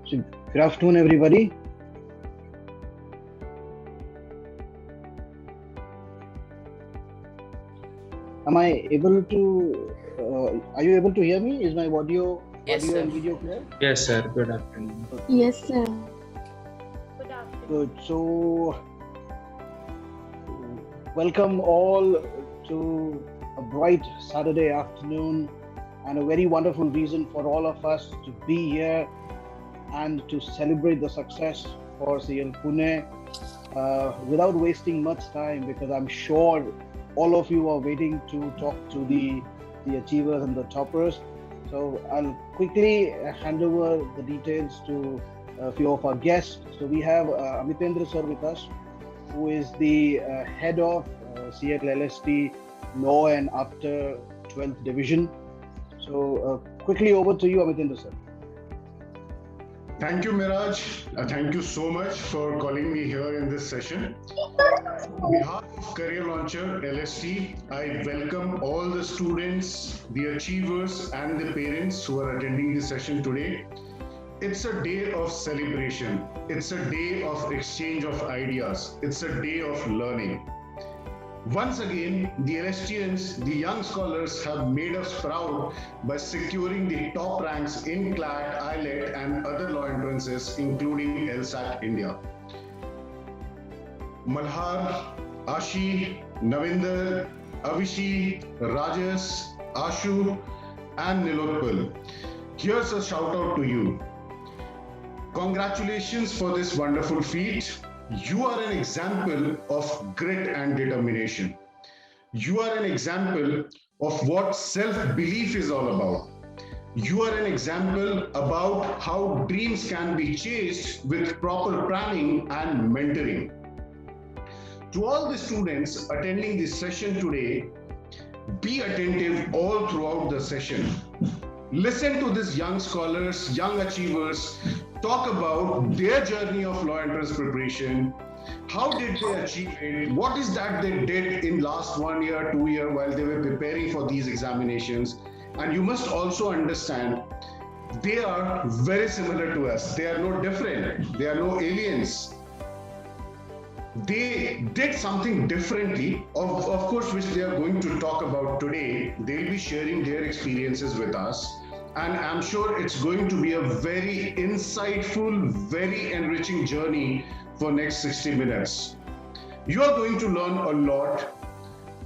So, good afternoon, everybody. Am I able to? Are you able to hear me? Is my Yes, audio sir. and video clear? Yes, sir. Good afternoon. Yes, sir. Good afternoon. Good. So, welcome all to a bright Saturday afternoon, and a very wonderful reason for all of us to be here and to celebrate the success for CL Pune. Without wasting much time, because I'm sure all of you are waiting to talk to the achievers and the toppers. So I'll quickly hand over the details to a few of our guests. So we have Amitendra sir with us, who is the head of CL LST Law and After 12th Division. So quickly over to you, Amitendra sir. Thank you, Miraj. Thank you so much for calling me here in this session. On behalf of Career Launcher LST, I welcome all the students, the achievers, and the parents who are attending this session today. It's a day of celebration. It's a day of exchange of ideas. It's a day of learning. Once again, the LSTians, the young scholars, have made us proud by securing the top ranks in CLAT, IELTS, and other law entrances, including LSAT India. Malhar, Ashi, Navinder, Avishi, Rajas, Ashu, and Nilotpal. Here's a shout out to you. Congratulations for this wonderful feat. You are an example of grit and determination. You are an example of what self-belief is all about. You are an example about how dreams can be chased with proper planning and mentoring. To all the students attending this session today, be attentive all throughout the session. Listen to these young scholars, young achievers talk about their journey of law entrance preparation. How did they achieve it? What is that they did in last 1 year, 2 years while they were preparing for these examinations? And you must also understand, they are very similar to us. They are no different. They are no aliens. They did something differently, of course, which they are going to talk about today. They'll be sharing their experiences with us. And I'm sure it's going to be a very insightful, very enriching journey for next 60 minutes. You are going to learn a lot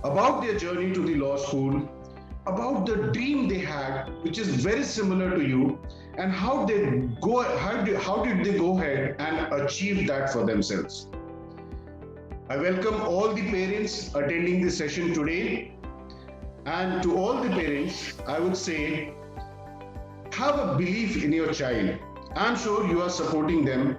about their journey to the law school, about the dream they had, which is very similar to you, and how did they go ahead and achieve that for themselves. I welcome all the parents attending this session today. And to all the parents, I would say, have a belief in your child. I'm sure you are supporting them.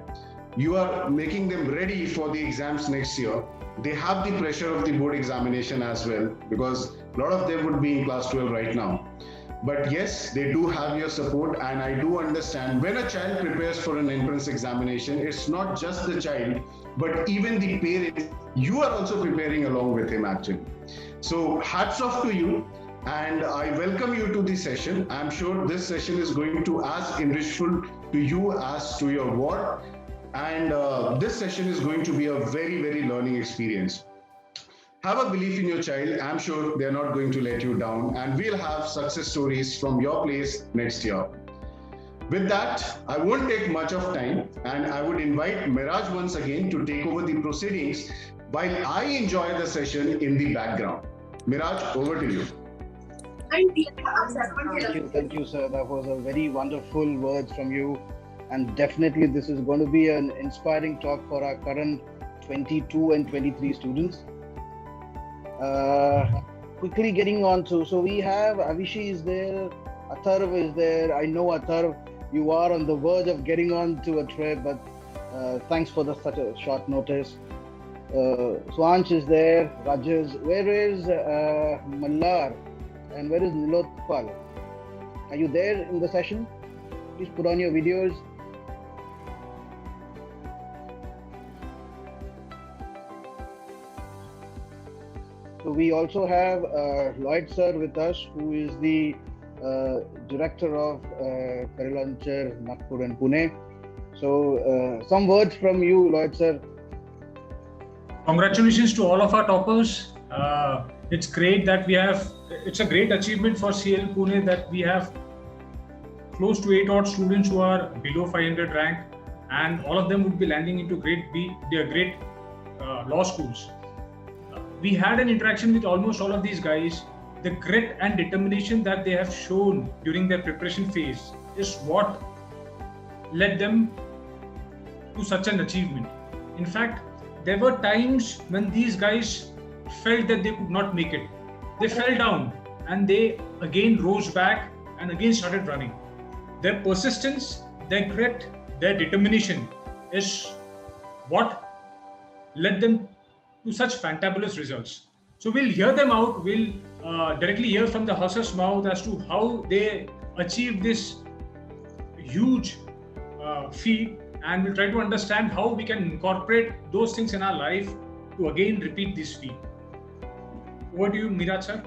You are making them ready for the exams next year. They have the pressure of the board examination as well, because a lot of them would be in class 12 right now. But yes, they do have your support, and I do understand when a child prepares for an entrance examination, it's not just the child, but even the parents. You are also preparing along with him actually. So hats off to you, and I welcome you to the session. I'm sure this session is going to as enrichful to you as to your ward, and this session is going to be a very, very learning experience. Have a belief in your child. I'm sure they're not going to let you down, and we'll have success stories from your place next year. With that, I won't take much of time, and I would invite Miraj once again to take over the proceedings while I enjoy the session in the background. Miraj, over to you. Thank you, sir. That was a very wonderful words from you, and definitely this is going to be an inspiring talk for our current 22 and 23 students. Quickly getting on to, so we have Avishi is there, Atharv is there. I know, Atharv, you are on the verge of getting on to a trip, but thanks for such a short notice. Swanch is there, Rajas. Where is Mallar? And where is Nilotpal? Are you there in the session? Please put on your videos. So we also have Lloyd sir with us, who is the director of Career Launcher Nagpur and Pune. So, some words from you, Lloyd sir. Congratulations to all of our toppers. It's great that it's a great achievement for CL Pune that we have close to 8 odd students who are below 500 rank, and all of them would be landing into great law schools. We had an interaction with almost all of these guys. The grit and determination that they have shown during their preparation phase is what led them to such an achievement. In fact, there were times when these guys felt that they could not make it. They fell down and they again rose back and again started running. Their persistence, their grit, their determination is what led them to such fantabulous results. So we'll hear them out. We'll directly hear from the horse's mouth as to how they achieved this huge feat, and we'll try to understand how we can incorporate those things in our life to again repeat this feat. Over to you, Miraj sir.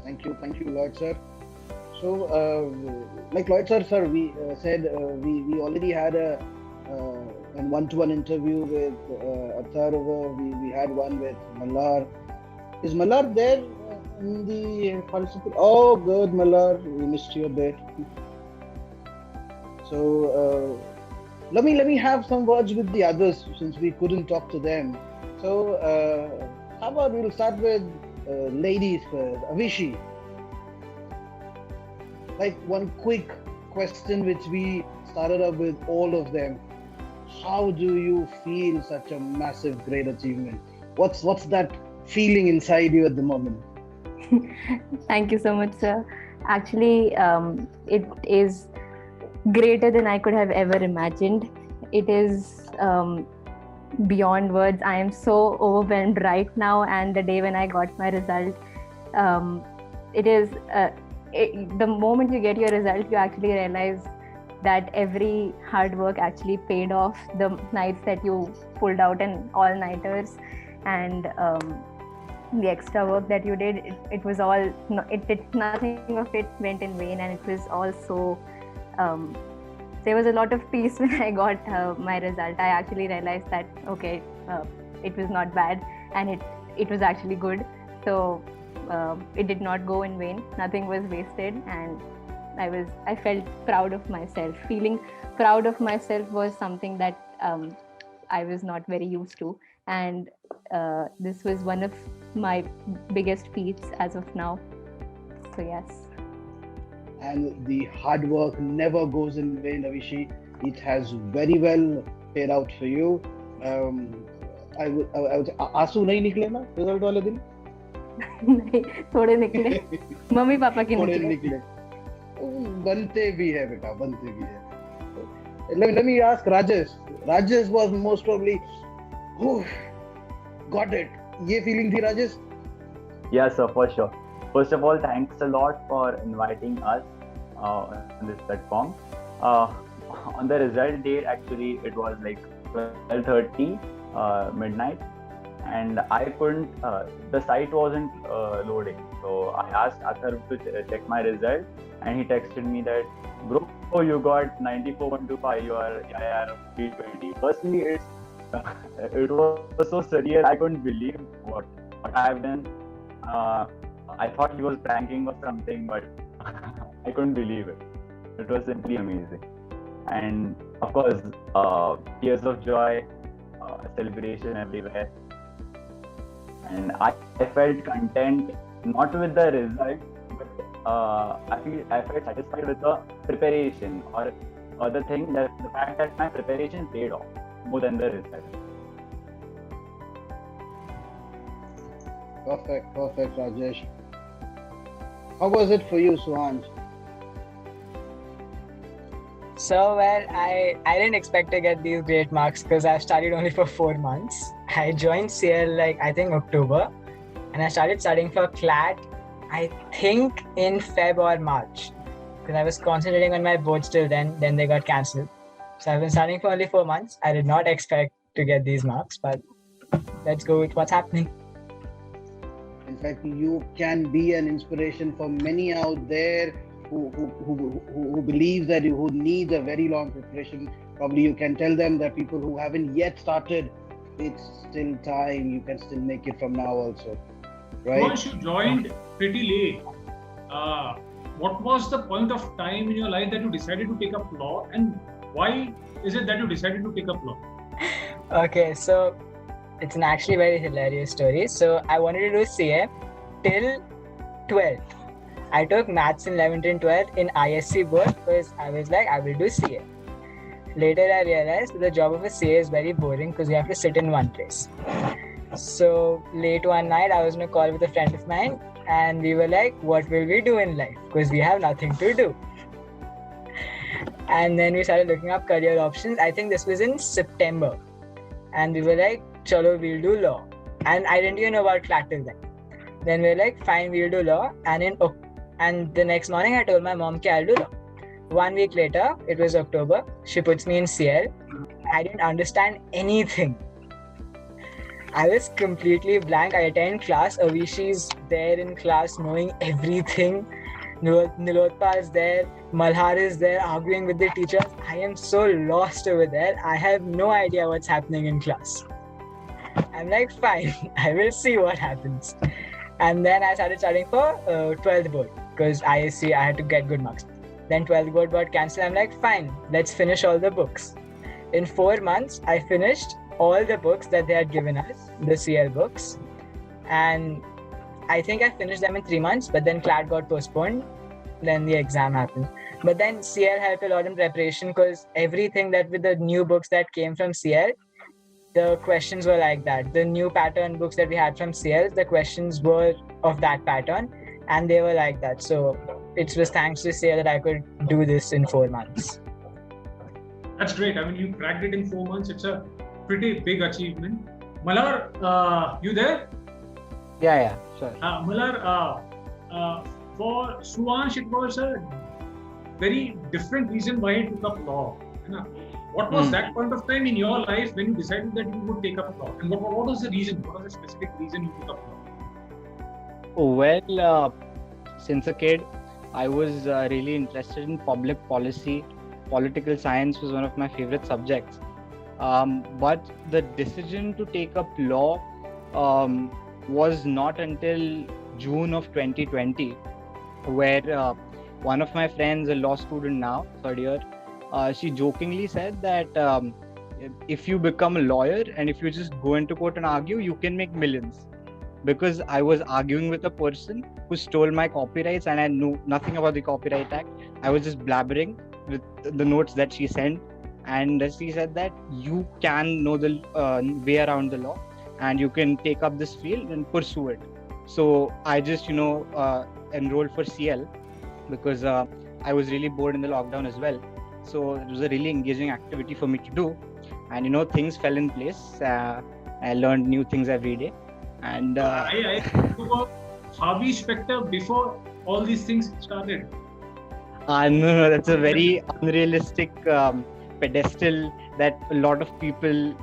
Thank you, Lloyd sir. So, like Lloyd sir, we said we already had a one-to-one interview with Atharva. We had one with Mallar. Is Mallar there in the participant? Oh, good, Mallar. We missed you a bit. So let me have some words with the others since we couldn't talk to them. So how about we'll start with ladies first. Avishi, like one quick question which we started up with all of them. How do you feel such a massive, great achievement? What's that feeling inside you at the moment? Thank you so much, sir. Actually, it is greater than I could have ever imagined. It is beyond words. I am so overwhelmed right now, and the day when I got my result, it is the moment you get your result, you actually realize that every hard work actually paid off. The nights that you pulled out and all-nighters and the extra work that you did, it was all, nothing of it went in vain, and it was also there was a lot of peace when I got my result. I actually realized that okay, it was not bad, and it was actually good. So it did not go in vain. Nothing was wasted, and I felt proud of myself. Feeling proud of myself was something that I was not very used to, and this was one of my biggest feats as of now. So yes. And the hard work never goes in vain, Avishi. It has very well paid out for you. I would आंसू नहीं निकले ना result वाले दिन? नहीं, थोड़े निकले. Mummy papa के निकले. बनते भी है बेटा, बनते भी है. Let me ask Rajesh. Rajesh was most probably, got it. ये feeling थी Rajesh? Yes, sir, for sure. First of all, thanks a lot for inviting us on this platform. On the result date, actually, it was like 12:30 midnight, and I couldn't. The site wasn't loading, so I asked Atharv to check my result, and he texted me that, "Bro, you got 94.25. You are IIR P20." Personally, it was so surreal. I couldn't believe what I have done. I thought he was pranking or something, but I couldn't believe it. It was simply amazing. And of course, tears of joy, celebration everywhere. And I felt content, not with the result, but I felt satisfied with the preparation or the fact that my preparation paid off more than the result. Perfect, Rajesh. How was it for you, Suhanj? So, well, I didn't expect to get these great marks because I've studied only for 4 months. I joined CL I think October, and I started studying for CLAT I think in Feb or March, because I was concentrating on my boards till then they got cancelled. So I've been studying for only 4 months. I did not expect to get these marks, but let's go with what's happening. In fact, you can be an inspiration for many out there who believe that who needs a very long preparation. Probably you can tell them that people who haven't yet started, it's still time. You can still make it from now also, right? Once you joined pretty late, uh, what was the point of time in your life that you decided to take up law, and why is it that you decided to take up law? Okay, so it's an actually very hilarious story. So I wanted to do CA till 12th. I took maths in 11th and 12th in ISC board because I was like, I will do CA. Later, I realized that the job of a CA is very boring because you have to sit in one place. So late one night, I was on a call with a friend of mine, and we were like, what will we do in life? Because we have nothing to do. And then we started looking up career options. I think this was in September. And we were like, chalo, we'll do law. And I didn't even know about CLAT till then. Then we were like, fine, we'll do law. And the next morning, I told my mom, okay, I'll do law. 1 week later, it was October. She puts me in CL. I didn't understand anything. I was completely blank. I attend class. Avishi's there in class knowing everything. Nilotpa is there. Malhar is there arguing with the teachers. I am so lost over there. I have no idea what's happening in class. I'm like, fine, I will see what happens. And then I started studying for 12th board because ISC, I had to get good marks. Then 12th board got cancelled. I'm like, fine, let's finish all the books. In 4 months, I finished all the books that they had given us, the CL books. And I think I finished them in 3 months, but then CLAT got postponed. Then the exam happened. But then CL helped a lot in preparation because everything that with the new books that came from CL, the questions were like that. The new pattern books that we had from CL, the questions were of that pattern and they were like that. So it was thanks to CL that I could do this in 4 months. That's great. I mean, you cracked it in 4 months. It's a pretty big achievement. Malar, you there? Yeah, sure. Malar, for Suvansh, it was a very different reason why he took up law. What was that point of time in your life when you decided that you would take up law? And what was the reason? What was the specific reason you took up law? Well, since a kid, I was really interested in public policy. Political science was one of my favorite subjects. But the decision to take up law was not until June of 2020, where one of my friends, a law student now, third year, she jokingly said that if you become a lawyer and if you just go into court and argue, you can make millions. Because I was arguing with a person who stole my copyrights and I knew nothing about the Copyright Act. I was just blabbering with the notes that she sent, and she said that you can know the way around the law and you can take up this field and pursue it. So I just enrolled for CL because I was really bored in the lockdown as well. So it was a really engaging activity for me to do, and things fell in place. I learned new things every day, and I took Harvey Specter before all these things started. No, that's a very unrealistic pedestal that a lot of people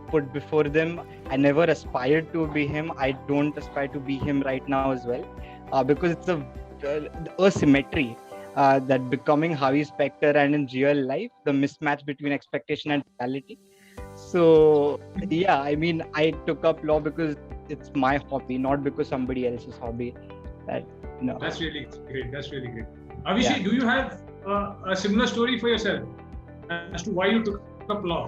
put before them. I never aspired to be him. I don't aspire to be him right now as well, because it's a asymmetry that becoming Harvey Specter and in real life, the mismatch between expectation and reality. So yeah, I mean, I took up law because it's my hobby, not because somebody else's hobby. That's really great. Avishi, do you have a similar story for yourself as to why you took up law?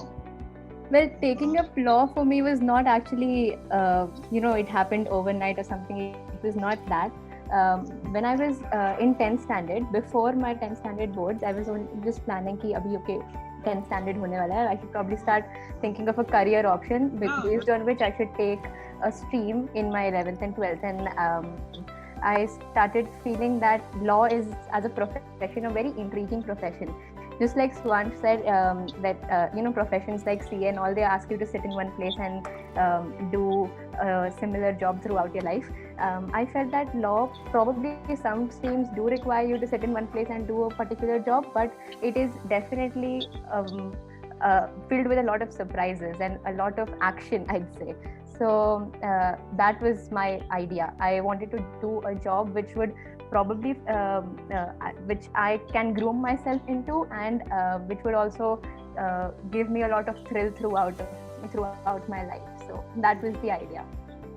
Well, taking up law for me was not actually, it happened overnight or something. It was not that. When I was in 10th standard, before my 10th standard boards, I was just planning ki abhi okay, 10th standard hone wala hai. I should probably start thinking of a career option based on which I should take a stream in my 11th and 12th. And I started feeling that law is, as a profession, a very intriguing profession. Just like Suvansh said, that professions like CA and all, they ask you to sit in one place and do a similar job throughout your life. I felt that law, probably some streams do require you to sit in one place and do a particular job, but it is definitely filled with a lot of surprises and a lot of action, I'd say. So that was my idea. I wanted to do a job which would probably which I can groom myself into, and which would also give me a lot of thrill throughout my life. So that was the idea.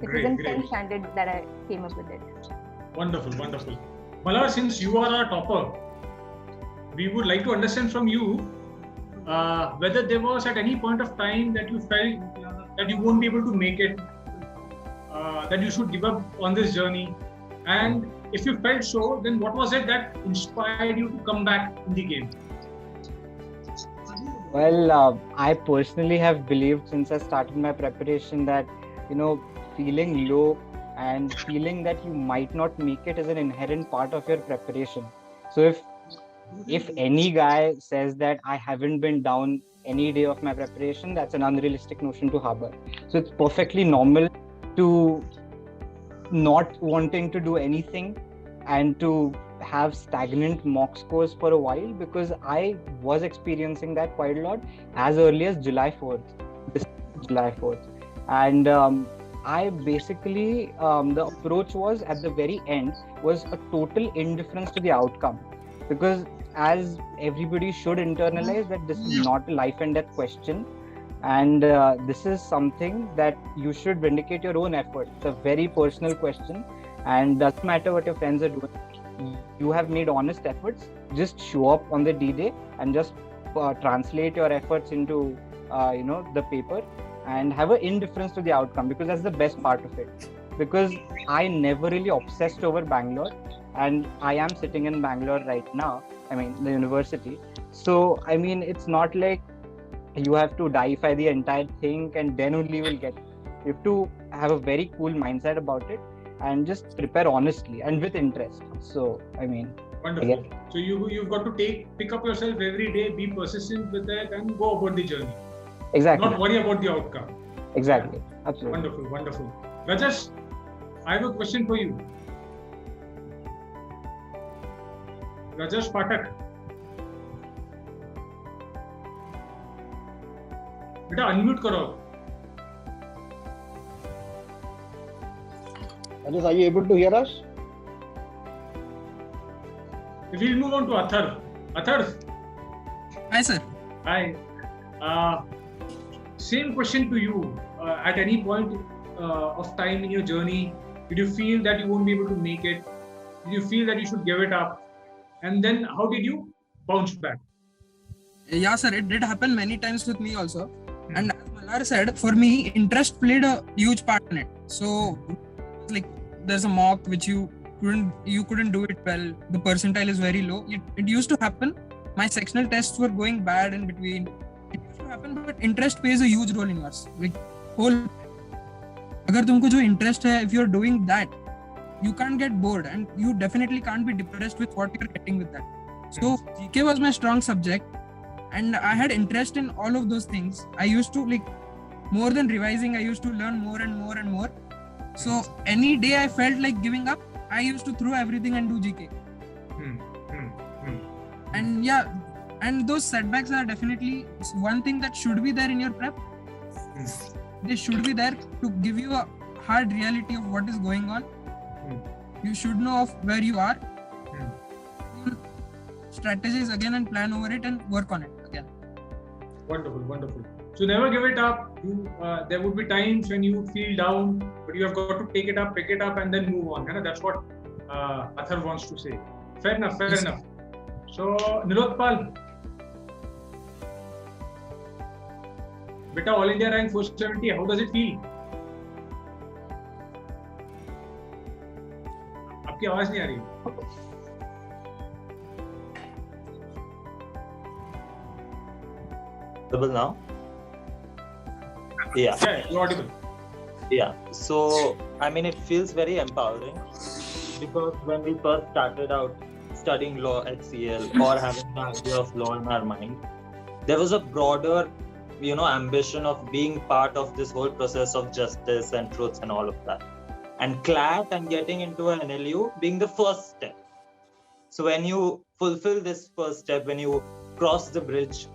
It was intention that I came up with it. Wonderful, wonderful. Malhar, since you are our topper, we would like to understand from you whether there was at any point of time that you felt that you won't be able to make it, that you should give up on this journey, and if you felt so, then what was it that inspired you to come back in the game? Well, I personally have believed since I started my preparation that, feeling low and feeling that you might not make it is an inherent part of your preparation. So if any guy says that I haven't been down any day of my preparation, that's an unrealistic notion to harbor. So it's perfectly normal to not wanting to do anything and to have stagnant mock scores for a while, because I was experiencing that quite a lot as early as July 4th. And I basically, the approach was at the very end was a total indifference to the outcome, because as everybody should internalize that this is not a life and death question, and this is something that you should vindicate your own effort. It's a very personal question, and doesn't matter what your friends are doing. You have made honest efforts. Just show up on the D-Day and just translate your efforts into the paper, and have an indifference to the outcome, because that's the best part of it. Because I never really obsessed over Bangalore, and I am sitting in Bangalore right now, the university. So it's not like you have to deify the entire thing and then only you will get it. You have to have a very cool mindset about it and just prepare honestly and with interest. So wonderful. So you've got to pick up yourself every day, be persistent with it, and go about the journey. Exactly. Not worry about the outcome. Exactly. Absolutely. Wonderful. Rajesh, I have a question for you. Rajesh Pathak. Beta, unmute karo. Rajesh, are you able to hear us? We'll move on to Athar. Athar. Hi, sir. Hi. Same question to you. At any point of time in your journey, did you feel that you won't be able to make it? Did you feel that you should give it up? And then how did you bounce back? Yeah, sir. It did happen many times with me also. And as Malhar said, for me, interest played a huge part in it. So, there's a mock which you couldn't do it well. The percentile is very low. It used to happen. My sectional tests were going bad in between. It used to happen, but interest plays a huge role in yours. अगर तुमको जो interest है, if you're doing that, you can't get bored, and you definitely can't be depressed with what you're getting with that. So GK was my strong subject, and I had interest in all of those things. I used to more than revising, I used to learn more and more and more. So any day I felt like giving up, I used to throw everything and do GK. And yeah, and those setbacks are definitely one thing that should be there in your prep. They should be there to give you a hard reality of what is going on. You should know of where you are. Strategize again and plan over it and work on it again. Wonderful. So never give it up. There would be times when you feel down, but you have got to pick it up, and then move on. That's what Athar wants to say. Fair enough. So Nilotpal, beta, All India rank 470. How does it feel? आपकी आवाज नहीं आ रही. Audible now? Yeah, you're audible. Yeah, so it feels very empowering, because when we first started out studying law at CL or having the idea of law in our mind, there was a broader, ambition of being part of this whole process of justice and truth and all of that. And CLAT and getting into an NLU being the first step. So when you fulfill this first step, when you cross the bridge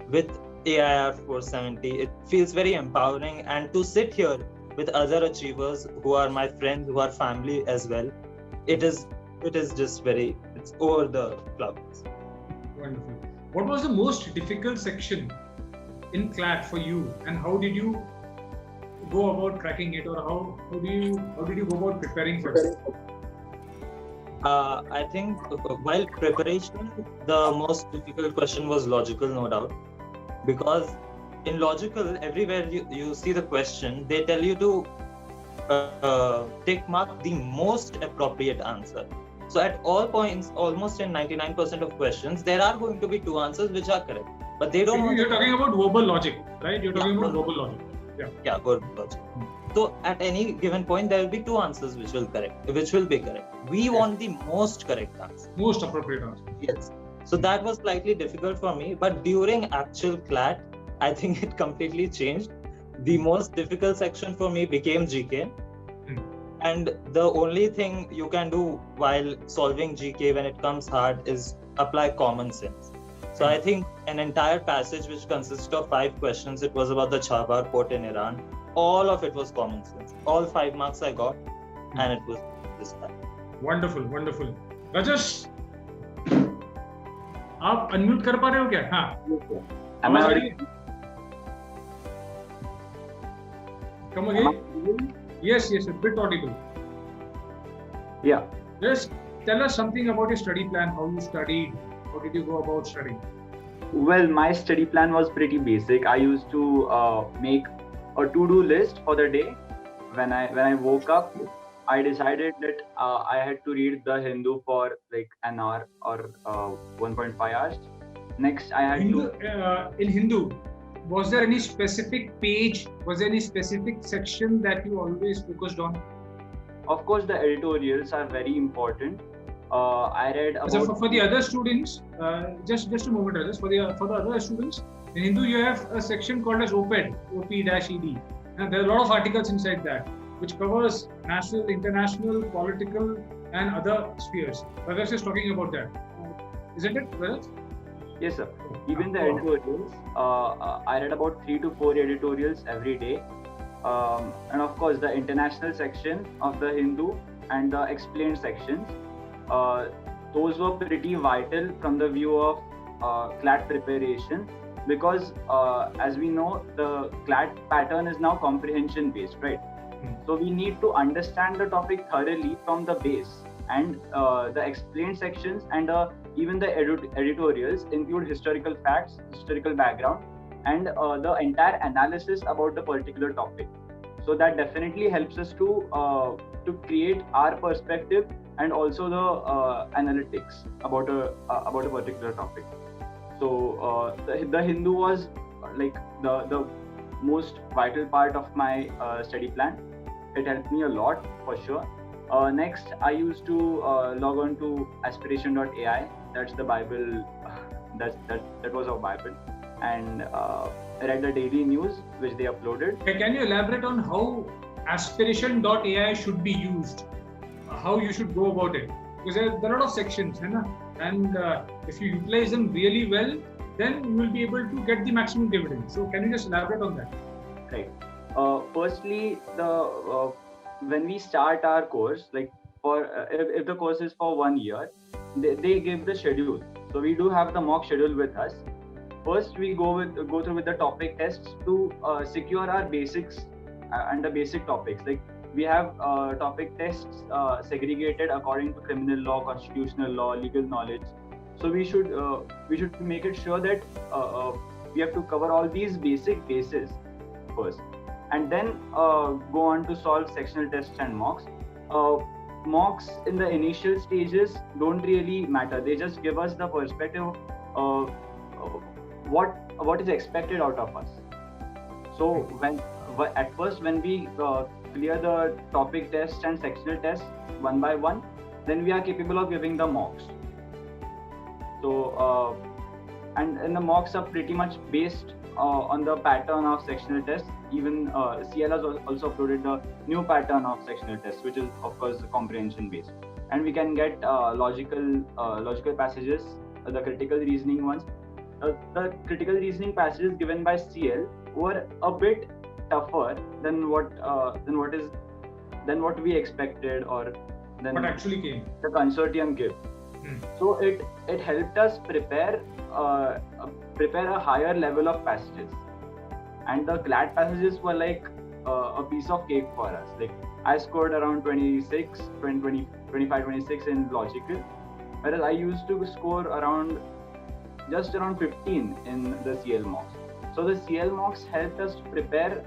with AIR 470, it feels very empowering. And to sit here with other achievers who are my friends, who are family as well, it is just it's over the clouds. Wonderful. what was the most difficult section in CLAT for you, and how did you go about cracking it, or how did you go about preparing for it? I think while preparation, the most difficult question was logical, no doubt, because in logical, everywhere you see the question, they tell you to tick mark the most appropriate answer. So at all points, almost in 99% of questions, there are going to be two answers which are correct, but they don't. You're talking about verbal logic, right? You're talking about verbal logic. Yeah, verbal logic. So at any given point, there will be two answers which will be correct. We want the most correct answer. Most appropriate answer. Yes. So that was slightly difficult for me, but during actual CLAT, I think it completely changed. The most difficult section for me became GK. And the only thing you can do while solving GK when it comes hard is apply common sense. So I think an entire passage which consists of 5 questions, it was about the Chabahar port in Iran. All of it was common sense. All 5 marks I got, and it was this time. Wonderful, wonderful. Rajesh, आप unmute कर पा रहे हो क्या? हाँ. Am I audible? Come again. Yes, a bit audible. Yeah. Just tell us something about your study plan, how you studied, how did you go about studying? Well, my study plan was pretty basic. I used to make a to-do list for the day. When I woke up, I decided that I had to read The Hindu for like an hour or 1.5 hours. Next, I had in Hindu, was there any specific page, was there any specific section that you always focused on? Of course, the editorials are very important. I read about... So for the other students, just a moment, Rajesh, for the other students, in Hindu you have a section called as OPED, OP-ED. And there are a lot of articles inside that, which covers national, international, political and other spheres. Rajesh is talking about that. Isn't it, Rajesh? Yes, sir. Even the editorials, I read about 3 to 4 editorials every day. And of course, the international section of the Hindu and the explained sections. Those were pretty vital from the view of CLAT preparation, because as we know, the CLAT pattern is now comprehension based, right? So we need to understand the topic thoroughly from the base, and the explained sections and even the editorials include historical facts, historical background, and the entire analysis about the particular topic. So that definitely helps us to create our perspective and also the analytics about a particular topic. So the Hindu was like the most vital part of my study plan. It helped me a lot for sure. Next, I used to log on to aspiration.ai. That's the Bible. That was our Bible, and read the daily news which they uploaded. Can you elaborate on how aspiration.ai should be used? How you should go about it? Because there are a lot of sections, and if you utilize them really well, then you will be able to get the maximum dividend. So can you just elaborate on that? Right. Firstly, when we start our course, like if the course is for 1 year, they give the schedule. So we do have the mock schedule with us. First, we go through with the topic tests to secure our basics and the basic topics. Like we have topic tests segregated according to criminal law, constitutional law, legal knowledge. So we should make it sure that we have to cover all these basic bases first, and then go on to solve sectional tests and mocks. Mocks in the initial stages don't really matter. They just give us the perspective of what is expected out of us. So at first when we clear the topic tests and sectional tests one by one, then we are capable of giving the mocks. So and the mocks are pretty much based on the pattern of sectional tests. Even CL has also uploaded the new pattern of sectional tests, which is of course comprehension based, and we can get logical passages, the critical reasoning ones. The critical reasoning passages given by CL were a bit tougher than what we expected, or than what actually came. The consortium gave. So it helped us prepare prepare a higher level of passages, and the CLAT passages were like a piece of cake for us. Like I scored around 26, 20, 25, 26 in logical, whereas I used to score just around 15 in the CL mocks. So the CL mocks helped us to prepare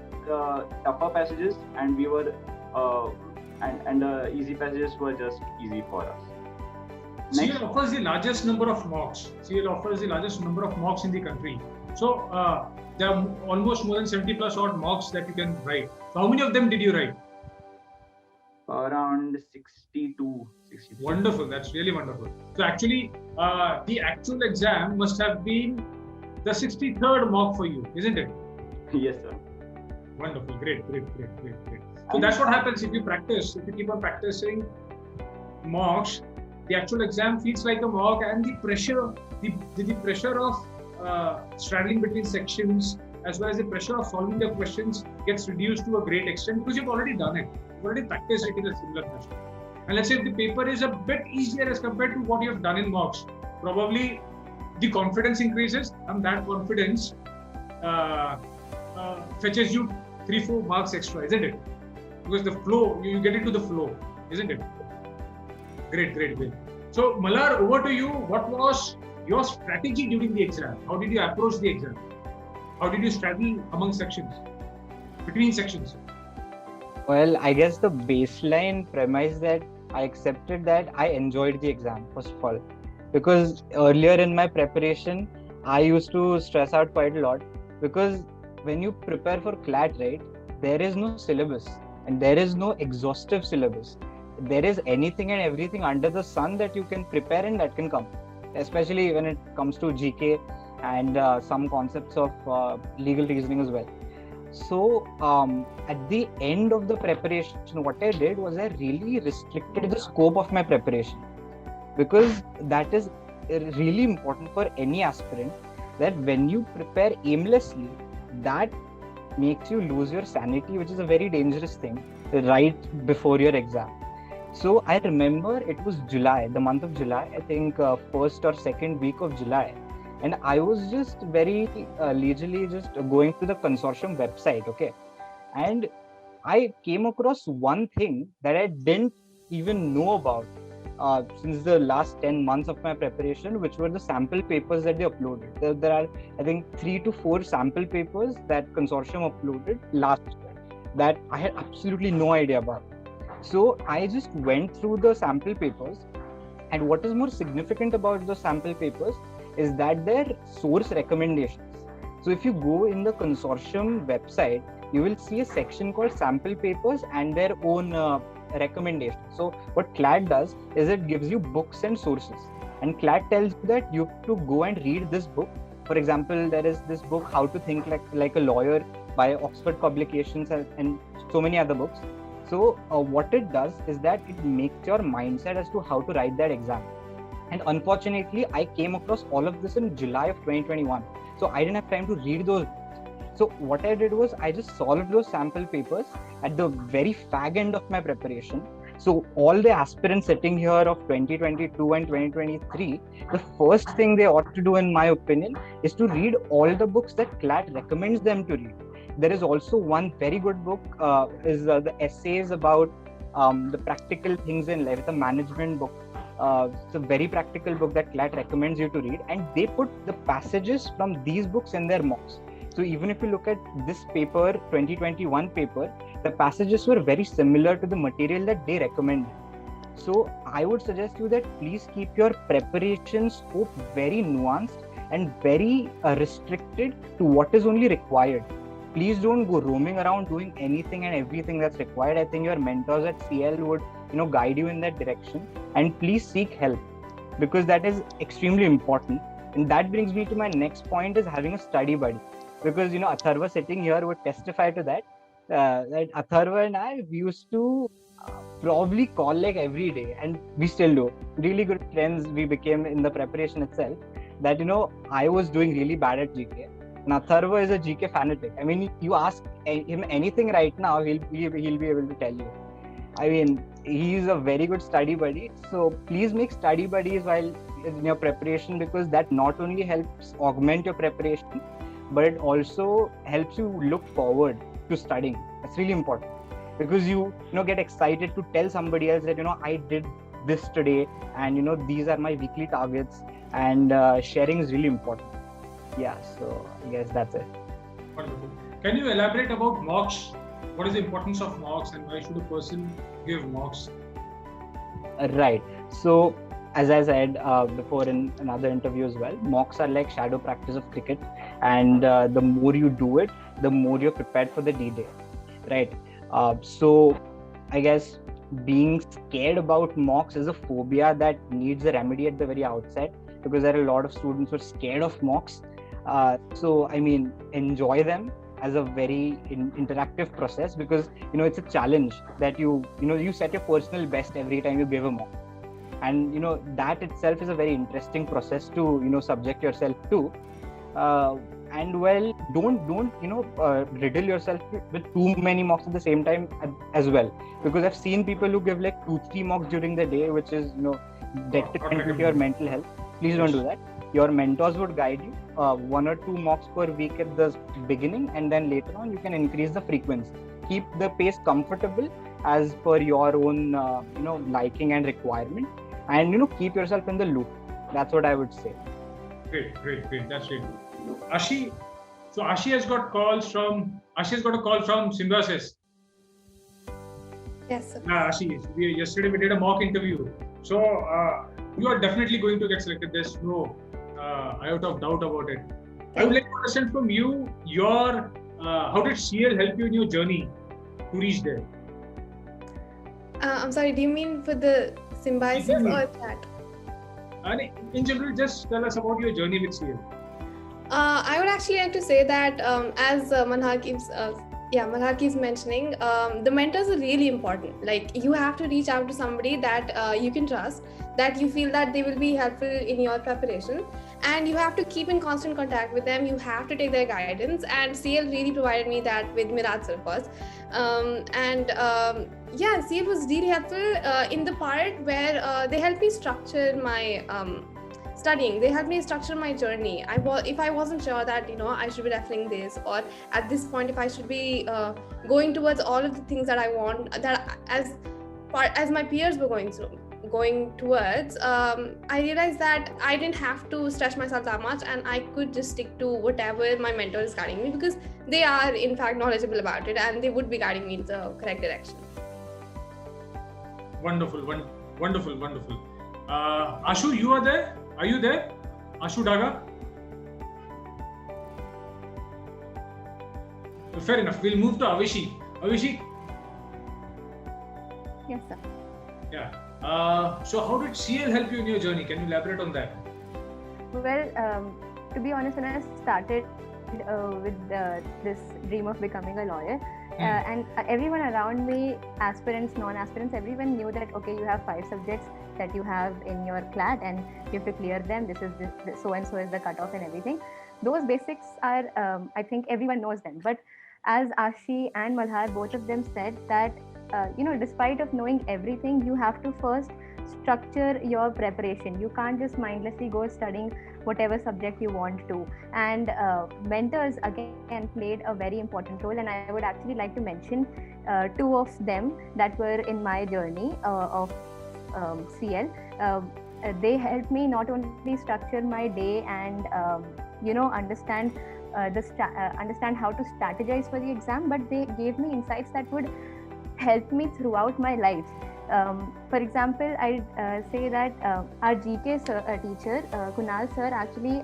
tougher passages, and we were and the easy passages were just easy for us. CL offers the largest number of mocks. CL offers the largest number of mocks in the country. So there are almost more than 70 plus odd mocks that you can write. So how many of them did you write? Around 62. Wonderful. That's really wonderful. So actually, the actual exam must have been the 63rd mock for you, isn't it? Yes, sir. Wonderful. Great. So that's what happens if you practice. If you keep on practicing mocks, the actual exam feels like a mock, and the pressure, the pressure of straddling between sections, as well as the pressure of solving the questions, gets reduced to a great extent because you've already done it. You've already practiced it in a similar fashion. And let's say if the paper is a bit easier as compared to what you have done in mocks, probably the confidence increases, and that confidence fetches you 3-4 marks extra, isn't it? Because the flow, you get into the flow, isn't it? Great. So Malar, over to you. What was your strategy during the exam? How did you approach the exam? How did you straddle among sections, between sections? Well, I guess the baseline premise that I accepted that I enjoyed the exam, first of all, because earlier in my preparation, I used to stress out quite a lot, because when you prepare for CLAT, right, there is no syllabus and there is no exhaustive syllabus. There is anything and everything under the sun that you can prepare and that can come, especially when it comes to GK and some concepts of legal reasoning as well. So at the end of the preparation, what I did was I really restricted the scope of my preparation, because that is really important for any aspirant, that when you prepare aimlessly, that makes you lose your sanity, which is a very dangerous thing right before your exam. So I remember it was July, the month of July, I think first or second week of July. And I was just very leisurely just going to the consortium website, okay? And I came across one thing that I didn't even know about since the last 10 months of my preparation, which were the sample papers that they uploaded. There are, I think, 3 to 4 sample papers that consortium uploaded last year that I had absolutely no idea about. So I just went through the sample papers, and what is more significant about the sample papers is that their source recommendations. So if you go in the consortium website, you will see a section called sample papers and their own recommendations. So what CLAT does is it gives you books and sources, and CLAT tells you that you have to go and read this book. For example, there is this book, How to Think Like a Lawyer by Oxford Publications, and so many other books. So what it does is that it makes your mindset as to how to write that exam. And unfortunately, I came across all of this in July of 2021. So I didn't have time to read those. So what I did was I just solved those sample papers at the very fag end of my preparation. So all the aspirants sitting here of 2022 and 2023, the first thing they ought to do, in my opinion, is to read all the books that CLAT recommends them to read. There is also one very good book, is the essays about the practical things in life. It's a management book. It's a very practical book that CLAT recommends you to read, and they put the passages from these books in their mocks. So even if you look at this paper, 2021 paper, the passages were very similar to the material that they recommended. So I would suggest you that please keep your preparation scope very nuanced and very restricted to what is only required. Please don't go roaming around doing anything and everything that's required. I think your mentors at CL would, guide you in that direction. And please seek help, because that is extremely important. And that brings me to my next point, is having a study buddy. Because, Atharva sitting here would testify to that. That Atharva and I used to probably call like every day, and we still do. Really good friends we became in the preparation itself. That, I was doing really bad at GK. And Atharva is a GK fanatic. I mean, you ask him anything right now, he'll be able to tell you. I mean, he's a very good study buddy. So please make study buddies while in your preparation, because that not only helps augment your preparation, but it also helps you look forward to studying. That's really important, because you get excited to tell somebody else that I did this today, and these are my weekly targets, and sharing is really important. Yeah, so I guess that's it. Wonderful. Can you elaborate about mocks? What is the importance of mocks, and why should a person give mocks? Right. So, as I said before in another interview as well, mocks are like shadow practice of cricket, and the more you do it, the more you're prepared for the D-Day, right? So, I guess being scared about mocks is a phobia that needs a remedy at the very outset, because there are a lot of students who are scared of mocks. So, I mean, enjoy them as a very interactive process, because it's a challenge that you set your personal best every time you give a mock, and that itself is a very interesting process to subject yourself to. And well, don't riddle yourself with too many mocks at the same time as well, because I've seen people who give like 2-3 mocks during the day, which is detrimental to your mental health. Please don't do that. Your mentors would guide you 1 or 2 mocks per week at the beginning, and then later on you can increase the frequency. Keep the pace comfortable as per your own liking and requirement, and keep yourself in the loop. That's what I would say. Great. That's really good. Ashi, so Ashi has got a call from Symbiosis. Yes, sir. Ashi, yesterday we did a mock interview. So you are definitely going to get selected. There's no iota of doubt about it. I would like to understand from you, how did CL help you in your journey to reach there? I'm sorry, do you mean for the Symbiosis or that? In general, just tell us about your journey with CL. I would actually like to say that as Malhar keeps mentioning, the mentors are really important. Like, you have to reach out to somebody that you can trust, that you feel that they will be helpful in your preparation, and you have to keep in constant contact with them. You have to take their guidance, and CL really provided me that with Miraj sir first. CL was really helpful in the part where they helped me structure my studying. They helped me structure my journey. If I wasn't sure that I should be referring this, or at this point if I should be going towards all of the things that I want, that as my peers were going towards, I realized that I didn't have to stretch myself that much, and I could just stick to whatever my mentor is guiding me, because they are in fact knowledgeable about it, and they would be guiding me in the correct direction. Wonderful. Ashu, you are there? Are you there? Ashu Daga? Fair enough. We'll move to Avishi. Avishi? Yes, sir. Yeah. So how did CL help you in your journey? Can you elaborate on that? Well, to be honest, when I started with this dream of becoming a lawyer, and everyone around me, aspirants, non-aspirants, everyone knew that, okay, you have 5 subjects that you have in your CLAT and you have to clear them. This so and so is the cutoff and everything. Those basics are, I think everyone knows them. But as Ashi and Malhar, both of them said that, despite of knowing everything, you have to first structure your preparation. You can't just mindlessly go studying whatever subject you want to. And mentors again played a very important role, and I would actually like to mention 2 of them that were in my journey of CL. They helped me not only structure my day and understand how to strategize for the exam, but they gave me insights that would help me throughout my life. For example, I say that our GK teacher, Kunal sir, actually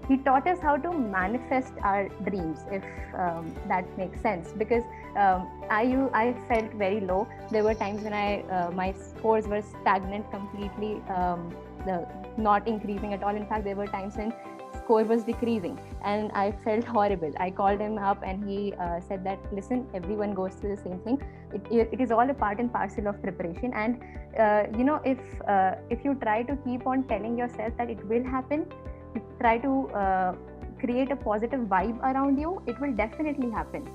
he taught us how to manifest our dreams, if that makes sense. Because I felt very low. There were times when my scores were stagnant completely, not increasing at all. In fact, there were times when score was decreasing, and I felt horrible. I called him up, and he said that, listen, everyone goes through the same thing. It is all a part and parcel of preparation, and if you try to keep on telling yourself that it will happen, you try to create a positive vibe around you, it will definitely happen.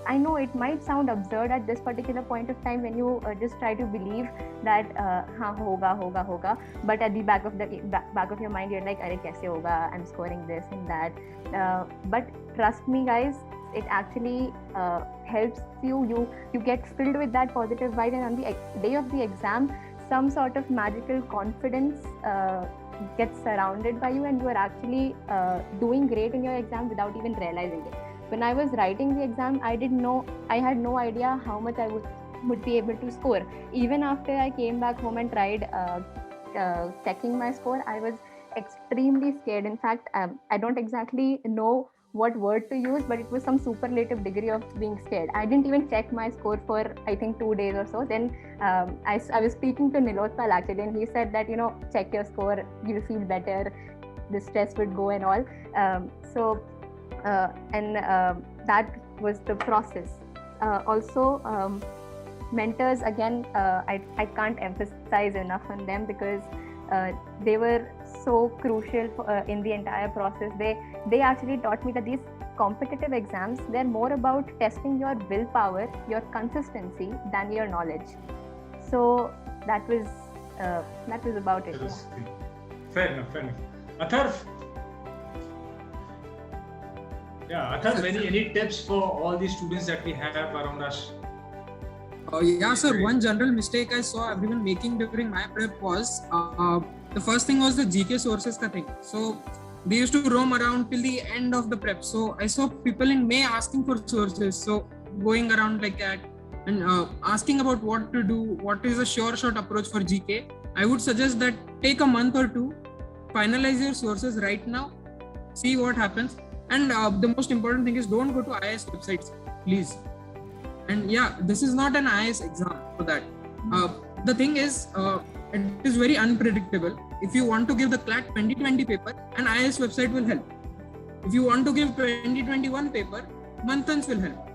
I know it might sound absurd at this particular point of time when you just try to believe that हाँ होगा, but at the back of your mind you're like, अरे कैसे होगा? I'm scoring this and that. But trust me, guys, it actually helps you. You get filled with that positive vibe, and on the day of the exam, some sort of magical confidence gets surrounded by you, and you are actually doing great in your exam without even realizing it. When I was writing the exam, I had no idea how much I would be able to score. Even after I came back home and tried checking my score, I was extremely scared. In fact, I don't exactly know what word to use, but it was some superlative degree of being scared. I didn't even check my score for I think 2 days or so. Then I was speaking to Nilotpal actually, and he said that, check your score, you'll feel better, the stress would go and all. That was the process. Also, mentors, again, I can't emphasize enough on them, because they were so crucial in the entire process. They actually taught me that these competitive exams, they're more about testing your willpower, your consistency, than your knowledge. So that was about it. Fair enough. Atharv, any tips for all the students that we have around us? Yeah, sir. One general mistake I saw everyone making during my prep was the first thing was the GK sources ka thing. So they used to roam around till the end of the prep. So I saw people in May asking for sources. So going around like that and asking about what to do, what is a sure shot approach for GK. I would suggest that take a month or two, finalize your sources right now, see what happens. And the most important thing is, don't go to IIS websites, please. And yeah, this is not an IIS exam for that. The thing is, it is very unpredictable. If you want to give the CLAT 2020 paper, an IIS website will help. If you want to give 2021 paper, Manthans will help.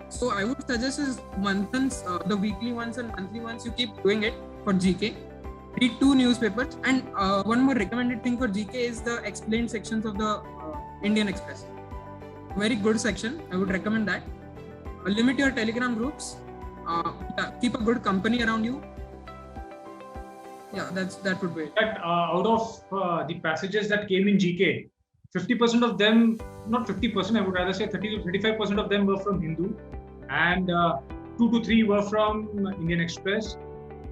So I would suggest is Manthans, the weekly ones and monthly ones, you keep doing it for GK. Read 2 newspapers, and one more recommended thing for GK is the explained sections of the Indian Express. Very good section. I would recommend that. Limit your Telegram groups. Keep a good company around you. Yeah, that would be it. Out of the passages that came in GK, 50% of them, not 50%, I would rather say 30 to 35% of them were from Hindu, and 2 to 3 were from Indian Express.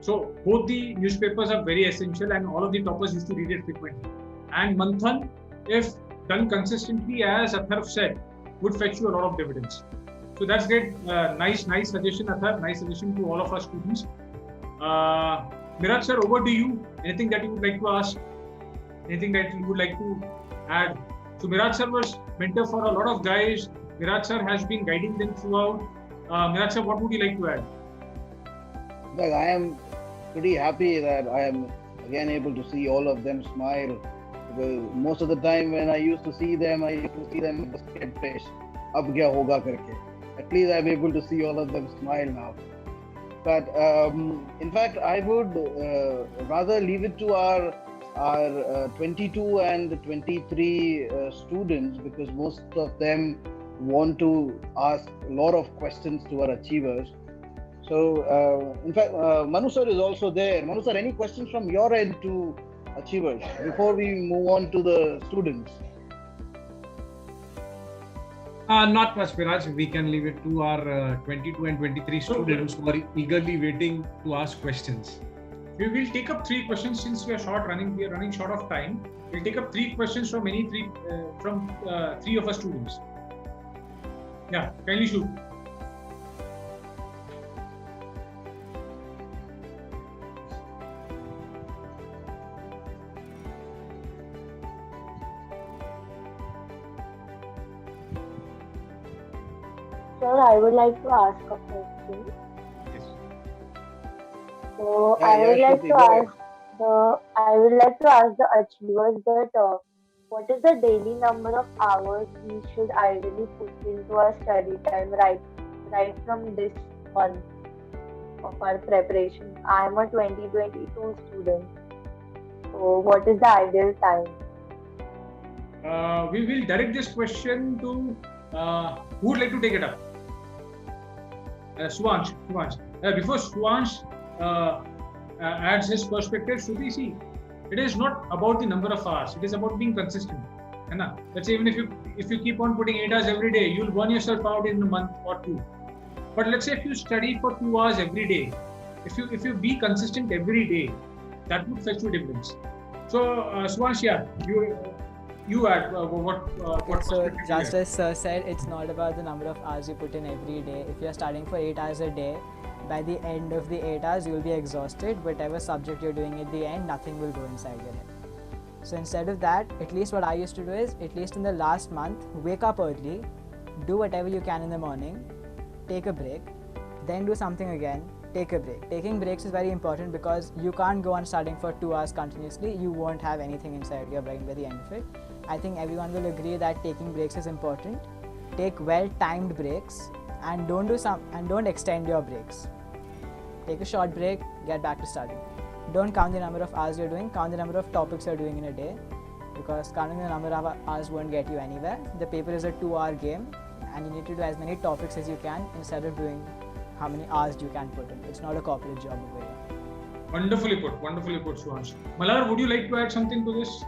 So both the newspapers are very essential, and all of the toppers used to read it frequently. And Manthan, if done consistently, as Atharv said, would fetch you a lot of dividends. So that's great. Nice suggestion, Atharv. Nice suggestion to all of our students. Miraj sir, over to you. Anything that you would like to ask? Anything that you would like to add? So Miraj sir was mentor for a lot of guys. Miraj sir has been guiding them throughout. Miraj sir, what would you like to add? Well, I am pretty happy that I am again able to see all of them smile. Because most of the time when I used to see them with a scared face. Ab kya hoga karke. At least I'm able to see all of them smile now. But in fact, I would rather leave it to our 22 and 23 students, because most of them want to ask a lot of questions to our achievers. So, in fact, Manu sir is also there. Manu sir, any questions from your end to achievers before we move on to the students? Not much, Miraj. We can leave it to our 22 and 23 students who are eagerly waiting to ask questions. We will take up 3 questions since we are running short of time. We'll take up 3 questions from from 3 of our students. Yeah, kindly shoot. Sir, I would like to ask a question. Yes. So I would like to ask the achievers that what is the daily number of hours we should ideally put into our study time right from this month of our preparation. I am a 2022 student. So what is the ideal time? We will direct this question to who would like to take it up? Suvansh. Before Suvansh adds his perspective, Shruti, see, it is not about the number of hours. It is about being consistent. Let's say even if you keep on putting 8 hours every day, you'll burn yourself out in a month or two. But let's say if you study for 2 hours every day, if you be consistent every day, that would fetch you dividends. So Suvansh, yeah, you add what So just as Sir said, it's not about the number of hours you put in every day. If you're studying for 8 hours a day, by the end of the 8 hours, you'll be exhausted. Whatever subject you're doing at the end, nothing will go inside your head. So instead of that, at least what I used to do is, at least in the last month, wake up early, do whatever you can in the morning, take a break, then do something again, take a break. Taking breaks is very important because you can't go on studying for 2 hours continuously. You won't have anything inside your brain by the end of it. I think everyone will agree that taking breaks is important. Take well-timed breaks and don't extend your breaks. Take a short break, get back to studying. Don't count the number of hours you're doing, count the number of topics you're doing in a day, because counting the number of hours won't get you anywhere. The paper is a 2-hour game and you need to do as many topics as you can instead of doing how many hours you can put in. It's not a corporate job over here. Wonderfully put, Suvansh. Malar, would you like to add something to this?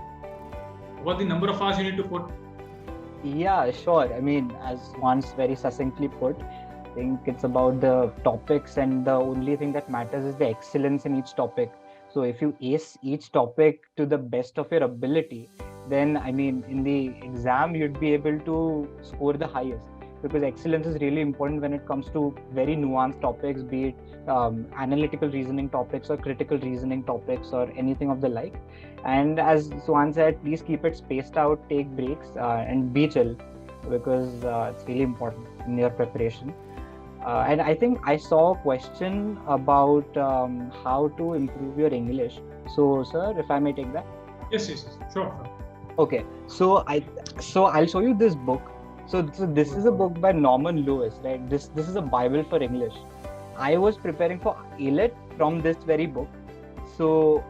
What the number of hours you need to put? Yeah, sure. I mean, as once very succinctly put, I think it's about the topics, and the only thing that matters is the excellence in each topic. So if you ace each topic to the best of your ability, then I mean, in the exam, you'd be able to score the highest, because excellence is really important when it comes to very nuanced topics, be it analytical reasoning topics or critical reasoning topics or anything of the like. And as Swan said, please keep it spaced out, take breaks, and be chill, because it's really important in your preparation. And I think I saw a question about how to improve your English. So, sir, if I may take that? Yes, sure. Okay, so I'll show you this book. So this is a book by Norman Lewis, right? This is a Bible for English. I was preparing for ALET from this very book. So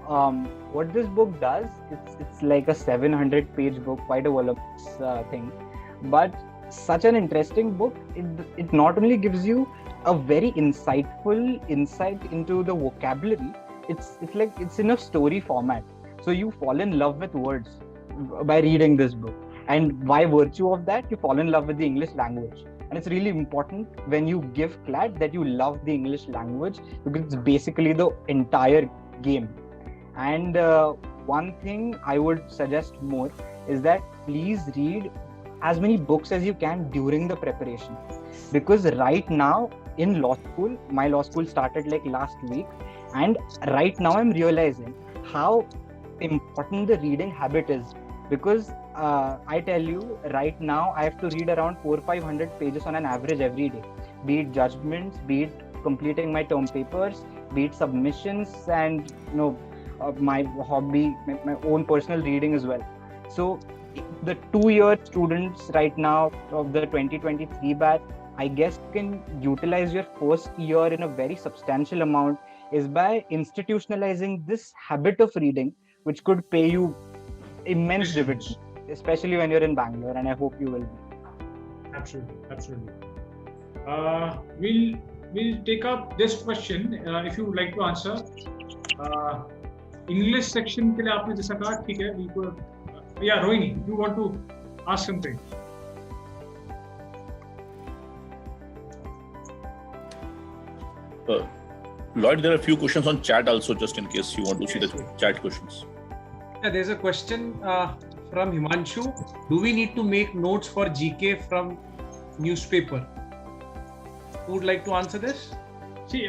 what this book does, it's like a 700-page book, quite a voluminous thing, but such an interesting book. It not only gives you a very insightful insight into the vocabulary, it's like it's in a story format. So you fall in love with words by reading this book. And by virtue of that, you fall in love with the English language. And it's really important when you give CLAT that you love the English language, because it's basically the entire game. And one thing I would suggest more is that please read as many books as you can during the preparation. Because right now in law school, my law school started like last week. And right now I'm realizing how important the reading habit is. Because I tell you, right now I have to read around 400-500 pages on an average every day. Be it judgments, be it completing my term papers, be it submissions, and my hobby, my own personal reading as well. So the 2-year students right now of the 2023 batch, I guess you can utilize your first year in a very substantial amount is by institutionalizing this habit of reading, which could pay you immense dividends, especially when you're in Bangalore, and I hope you will be. Absolutely. We'll take up this question if you would like to answer. English section के लिए आपने जैसा कहा, ठीक है, yeah, Rohini, you want to ask something? Lloyd, there are a few questions on chat also, just in case you want to see the chat questions. Yeah, there's a question from Himanshu. Do we need to make notes for GK from newspaper? Who would like to answer this? See,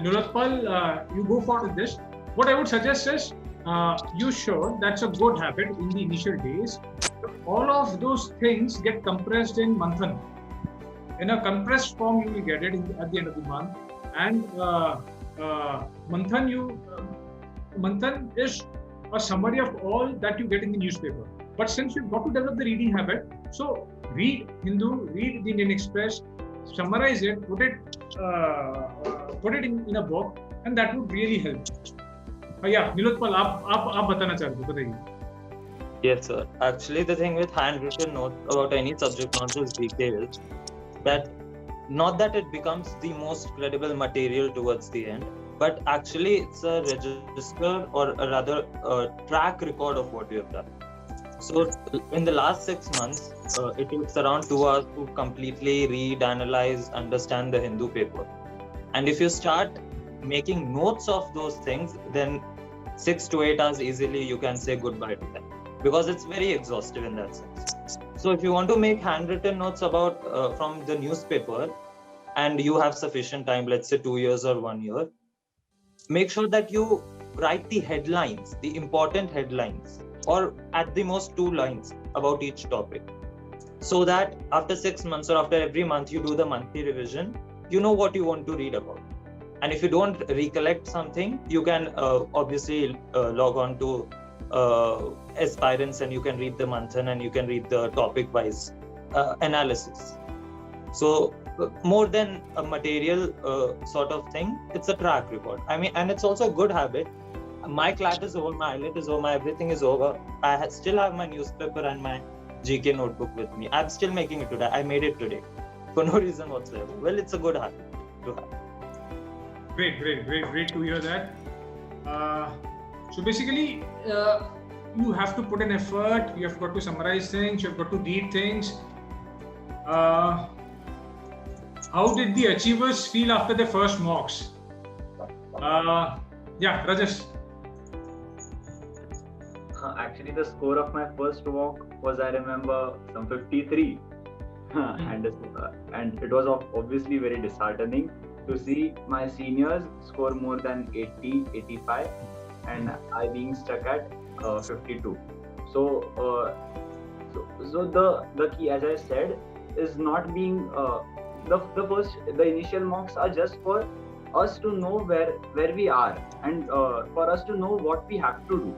Nilatpal, you go for this. What I would suggest is, you should, that's a good habit in the initial days. All of those things get compressed in Manthan. In a compressed form, you will get it at the end of the month. And Manthan is a summary of all that you get in the newspaper. But since you've got to develop the reading habit, so read Hindu, read the Indian Express, summarize it, put it in a book, and that would really help. Yeah, Nilotpal, आप बताना चाहते हो, बताइए. Yes, sir. Actually, the thing with handwritten notes about any subject, not just GK, is that not that it becomes the most credible material towards the end, but actually it's a register, or a rather track record of what you have done. So in the last 6 months, it takes around 2 hours to completely read, analyze, understand the Hindu paper. And if you start making notes of those things, then 6 to 8 hours easily you can say goodbye to them, because it's very exhaustive in that sense. So if you want to make handwritten notes about from the newspaper, and you have sufficient time, let's say 2 years or 1 year, make sure that you write the headlines, the important headlines, or at the most 2 lines about each topic, so that after 6 months or after every month you do the monthly revision, you know what you want to read about. And if you don't recollect something, you can obviously log on to Aspirants, and you can read the Manthan, and you can read the topic wise analysis. So more than a material sort of thing, it's a track record. I mean, and it's also a good habit. My CLAT is over, my IELTS is over, my everything is over. I still have my newspaper and my GK notebook with me. I'm still making it today. I made it today for no reason whatsoever. Well, it's a good habit to have. Great to hear that. So basically, you have to put an effort, you have got to summarize things, you have got to read things. How did the achievers feel after their first mocks? Yeah, Rajesh. Actually, the score of my first mock was, I remember, some 53. And it was obviously very disheartening to see my seniors score more than 80, 85, and I being stuck at 52. So the key, as I said, is not being the initial mocks are just for us to know where we are, and for us to know what we have to do.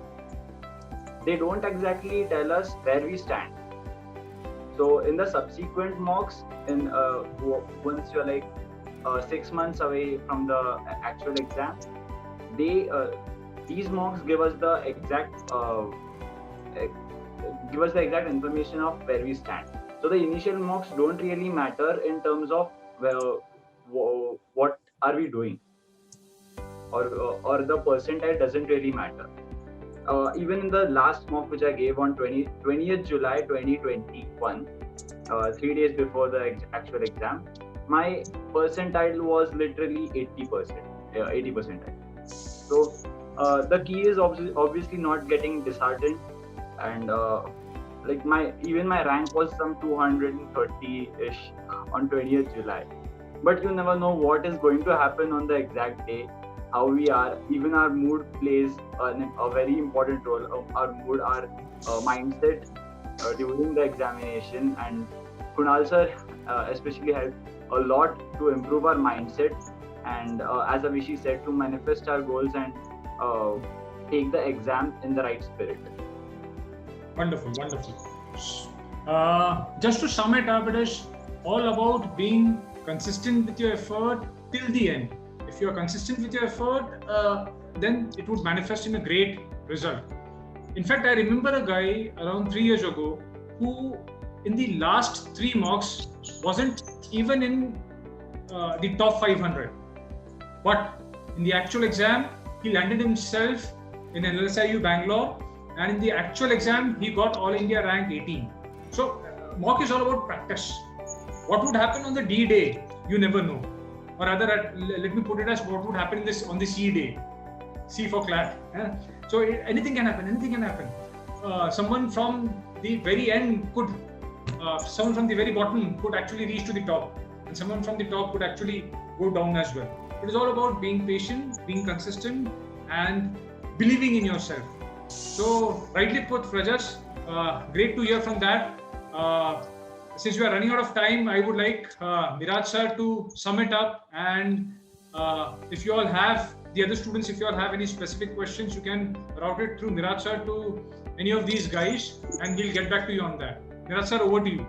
They don't exactly tell us where we stand. So in the subsequent mocks, once you're like 6 months away from the actual exam, these mocks give us the exact information of where we stand. So the initial mocks don't really matter in terms of what are we doing, or the percentile doesn't really matter. Even in the last mock which I gave on 20th July 2021, 3 days before the actual exam, my percentile was literally 80 percentile. So the key is obviously not getting disheartened, and like my rank was some 230-ish on 20th July. But you never know what is going to happen on the exact day, how we are. Even our mood plays a very important role. Our mood, our mindset during the examination, and Kunal sir especially helped a lot to improve our mindset, and as Avishi said, to manifest our goals and take the exam in the right spirit. Wonderful. Just to sum it up, it is all about being consistent with your effort till the end. If you are consistent with your effort, then it would manifest in a great result. In fact, I remember a guy around 3 years ago who in the last 3 mocks wasn't even in the top 500. But in the actual exam, he landed himself in LSIU Bangalore, and in the actual exam, he got All India rank 18. So mock is all about practice. What would happen on the D day, you never know. Or rather, let me put it as what would happen on the C day. C for CLAT. So anything can happen. Someone from the very end someone from the very bottom could actually reach to the top, and someone from the top could actually go down as well. It is all about being patient, being consistent, and believing in yourself. So rightly put, Rajesh. Great to hear from that. Since we are running out of time, I would like Miraj sir to sum it up, and if you all have, the other students, if you all have any specific questions, you can route it through Miraj sir to any of these guys, and we'll get back to you on that. Miraj sir, over to you.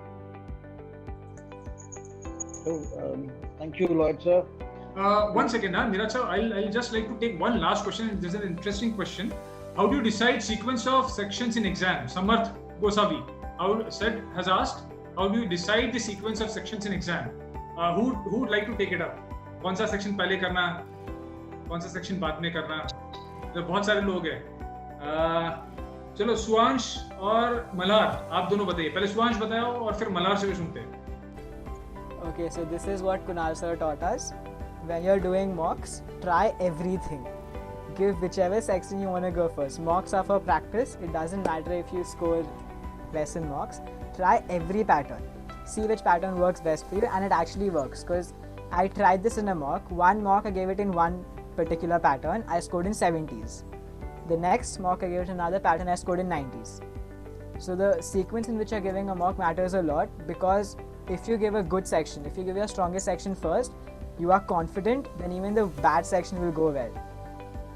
So, thank you, Lloyd sir. 1 second, Miraj sir, I'll just like to take one last question. This is an interesting question. How do you decide sequence of sections in exam? Samarth Gosavi has asked, how do you decide the sequence of sections in exam? who would like to take it up? कौन सा section पहले करना, कौन सा section बाद में करना? तो बहुत सारे लोग हैं. चलो सुवांश और मल्हार, आप दोनों बताइए. पहले सुवांश बताओ और फिर मल्हार से भी सुनते हैं. Okay, so this is what Kunal sir taught us. When you're doing mocks, try everything. Give whichever section you want to go first. Mocks are for practice. It doesn't matter if you score less in mocks. Try every pattern. See which pattern works best for you, and it actually works. Because I tried this in a mock. One mock I gave it in one particular pattern. I scored in 70s. The next mock I gave it another pattern. I scored in 90s. So the sequence in which you're giving a mock matters a lot, because if you give a good section, if you give your strongest section first, you are confident, then even the bad section will go well.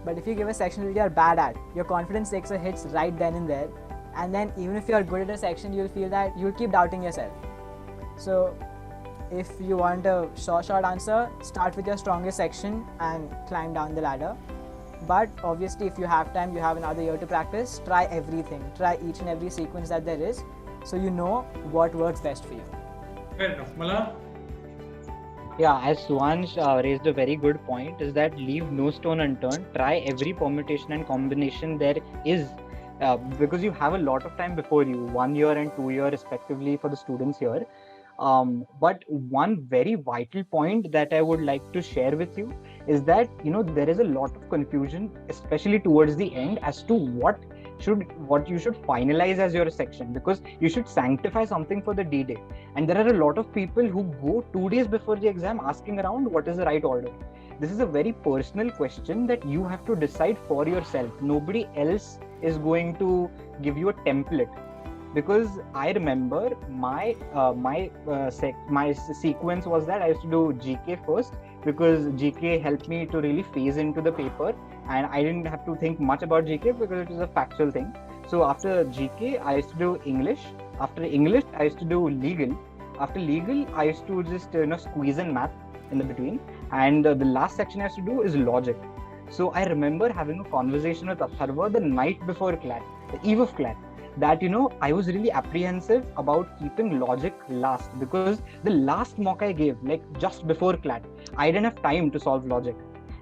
But if you give a section that you are bad at, your confidence takes a hit right then and there, and then even if you are good at a section, you'll feel that you'll keep doubting yourself. So if you want a short answer, start with your strongest section and climb down the ladder. But obviously, if you have time, you have another year to practice, try everything. Try each and every sequence that there is, so you know what works best for you. Fair enough. Mala? Yeah, as Suvansh raised a very good point, is that leave no stone unturned. Try every permutation and combination there is, because you have a lot of time before you, 1 year and 2 year respectively for the students here. But one very vital point that I would like to share with you is that, there is a lot of confusion, especially towards the end, as to what you should finalize as your section, because you should sanctify something for the D-Day. And there are a lot of people who go 2 days before the exam asking around what is the right order. This is a very personal question that you have to decide for yourself. Nobody else is going to give you a template. Because I remember my sequence was that I used to do GK first, because GK helped me to really phase into the paper, and I didn't have to think much about GK because it was a factual thing. So after GK, I used to do English. After English, I used to do legal. After legal, I used to just squeeze in math in the between. And the last section I used to do is logic. So I remember having a conversation with Atharva the night before CLAT, the eve of CLAT, that I was really apprehensive about keeping logic last, because the last mock I gave, like just before CLAT, I didn't have time to solve logic.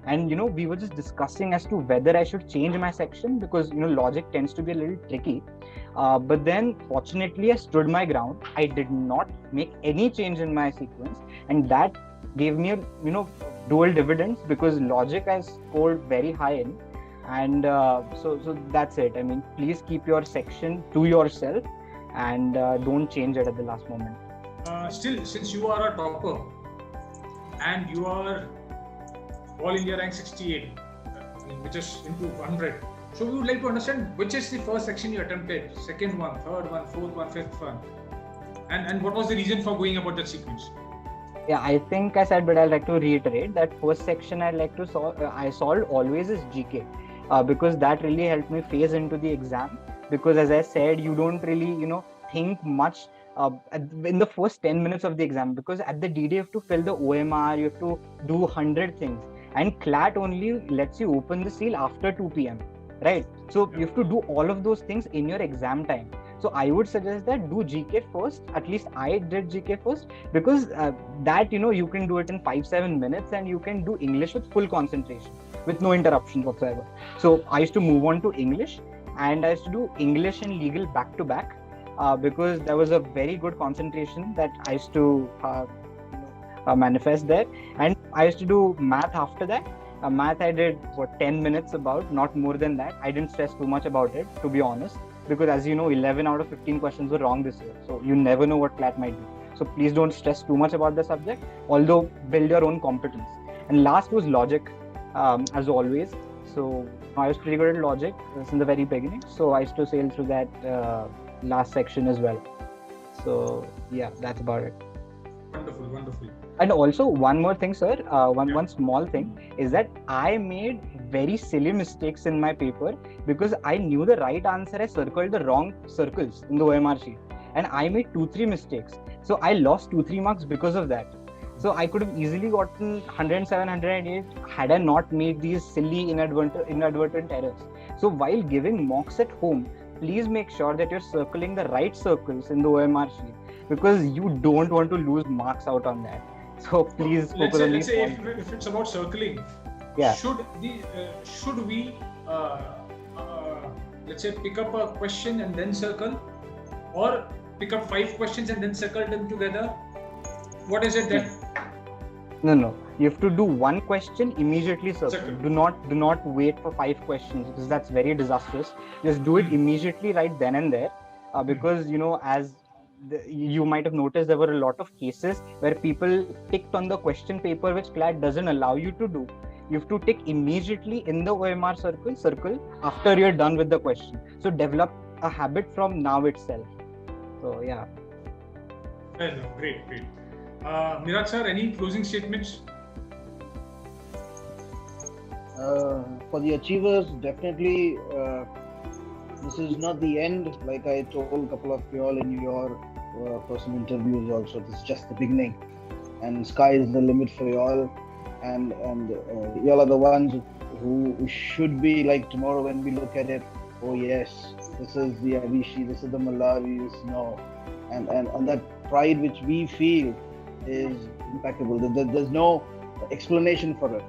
And we were just discussing as to whether I should change my section, because logic tends to be a little tricky. But then fortunately I stood my ground. I did not make any change in my sequence, and that gave me a dual dividends, because logic I scored very high in. And so that's it. I mean, please keep your section to yourself, and don't change it at the last moment. Still, since you are a topper and you are All India rank 68, which is into 100, so we would like to understand which is the first section you attempted, second one, third one, fourth one, fifth one, and what was the reason for going about that sequence? Yeah, I think I said, but I'd like to reiterate that first section I solved always is GK. Because that really helped me phase into the exam, because as I said, you don't really think much in the first 10 minutes of the exam, because at the D-Day you have to fill the OMR, you have to do 100 things, and CLAT only lets you open the seal after 2 p.m. right? So you have to do all of those things in your exam time. So I would suggest that do GK first. At least I did GK first, because that you can do it in 5-7 minutes, and you can do English with full concentration, with no interruptions whatsoever. So I used to move on to English, and I used to do English and legal back to back, because there was a very good concentration that I used to manifest there. And I used to do math after that. Math I did 10 minutes about, not more than that. I didn't stress too much about it, to be honest, because as you know, 11 out of 15 questions were wrong this year. So you never know what CLAT might be. So please don't stress too much about the subject, although build your own competence. And last was logic, as always. So I was pretty good at logic since the very beginning. So I used to sail through that last section as well. So yeah, that's about it. Wonderful. And also one more thing, sir, one small thing is that I made very silly mistakes in my paper, because I knew the right answer. I circled the wrong circles in the OMR sheet, and I made 2-3 mistakes. So I lost 2-3 marks because of that. So I could have easily gotten 107, 108 had I not made these silly inadvertent errors. So while giving mocks at home, please make sure that you're circling the right circles in the OMR sheet, because you don't want to lose marks out on that. So please focus on let's these say points. if it's about circling, Yeah. should we let's say pick up a question and then circle, or pick up 5 questions and then circle them together? What is it that? No. You have to do one question, immediately circle. Do not wait for 5 questions, because that's very disastrous. Just do it immediately right then and there, because you might have noticed there were a lot of cases where people ticked on the question paper which CLAT doesn't allow you to do. You have to tick immediately in the OMR circle after you're done with the question. So develop a habit from now itself. So yeah. Great. Miraj sir, any closing statements? For the achievers, definitely this is not the end. Like I told a couple of you all in your personal interviews also, this is just the beginning, and sky is the limit for you all. And you all are the ones who should be like tomorrow when we look at it. Oh yes, this is the Avicii, this is the Malawi, and that pride which we feel is impeccable. There's no explanation for it.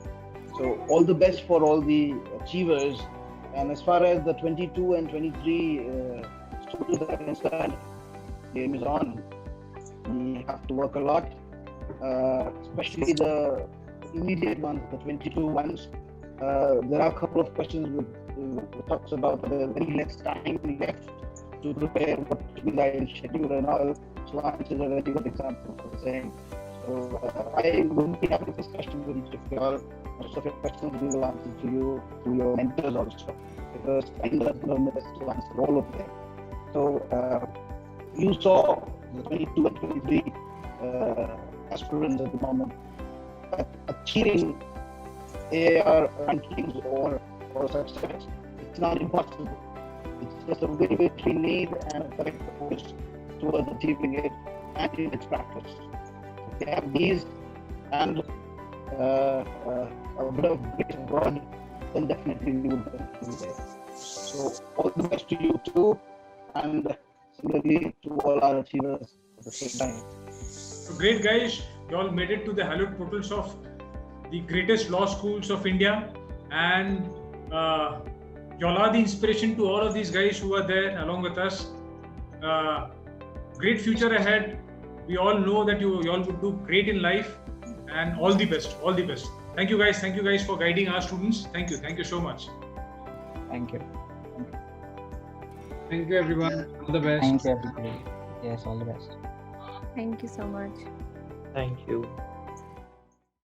So all the best for all the achievers. And as far as the 22 and 23 students are concerned, game is on. We have to work a lot, especially the immediate ones, the 22 ones. There are a couple of questions which talks about the very less time left to prepare, what should be the ideal schedule and all. So answers a very good example for the same. So I will be having discussion with each of you all. Most of your questions we will answer to you, to your mentors also, because time does not permit us to answer all of them. So you saw the 22 and 23 aspirants at the moment achieving AR rankings or success. It's not impossible. It's just a way which we need and a correct approach towards achieving it and in its practice. If we have these and a bit of grace of God, then definitely we would be there. So all the best to you too, and similarly to all our achievers at the same time. So great guys, you all made it to the hallowed portals of the greatest law schools of India, and you all are the inspiration to all of these guys who are there along with us. Great future ahead. We all know that you all would do great in life, and all the best. Thank you guys for guiding our students. Thank you so much. Thank you. Thank you, everyone. All the best. Thank you, everybody. Yes, all the best. Thank you so much. Thank you.